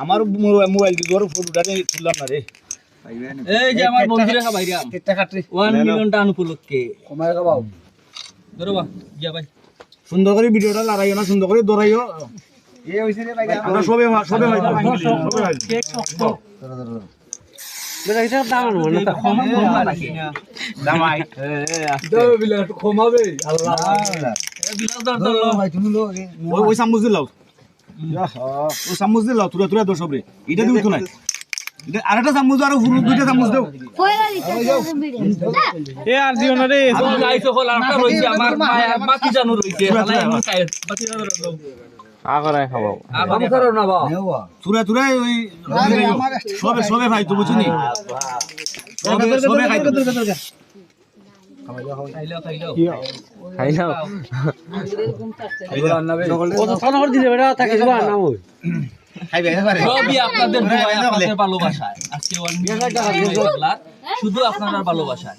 আমার মোবাইল দিয়ে ধরো ফটোটা তুললাম না রে। এই যে আমার বন্ধুরা কা ভাইরাম 1 মিলিয়ন টাকা উপলক্ষে কমায় গাবাও ধরো বা গিয়া ভাই সুন্দর করে ভিডিওটা লাগাইও না, সুন্দর করে দৌড়াইও। এ হইছে রে ভাই আমরা সবে সবে কেক শক্ত বেটা এটা দাম মানে তা কম নাকি দামাই দাও বিলা একটু কমাবে আল্লাহ এ বিলাস দর দর ভাই তুমি লো ওই চামচ দিলাও, ওই চামচ দিলাও তুরা তুরা দো সবরে। এটা দিও তো নাই, এটা আরেকটা চামচ আর পুরো দুইটা চামচ দাও। এ আর দিও না রে গাইছো হল আরটা রইছে আমার মাটি জানু রইছে হালাই আমি খাই বাকি দাও আগরে খাবো আমি করো না বাবা তুরা তুরা ওই সবে সবে ভাই তো বুঝিনি, সবে সবে খাই খাইলাও এগুলো আনবে ও তো খানা করে দিলে বেটা থাকে যাবা না ওই খাইবে এবারে সবই আপনাদের দোয়া আপনাদের ভালোবাসায় আজকে 1 মিলিয়ন টাকা শুধু আপনাদের ভালোবাসায়।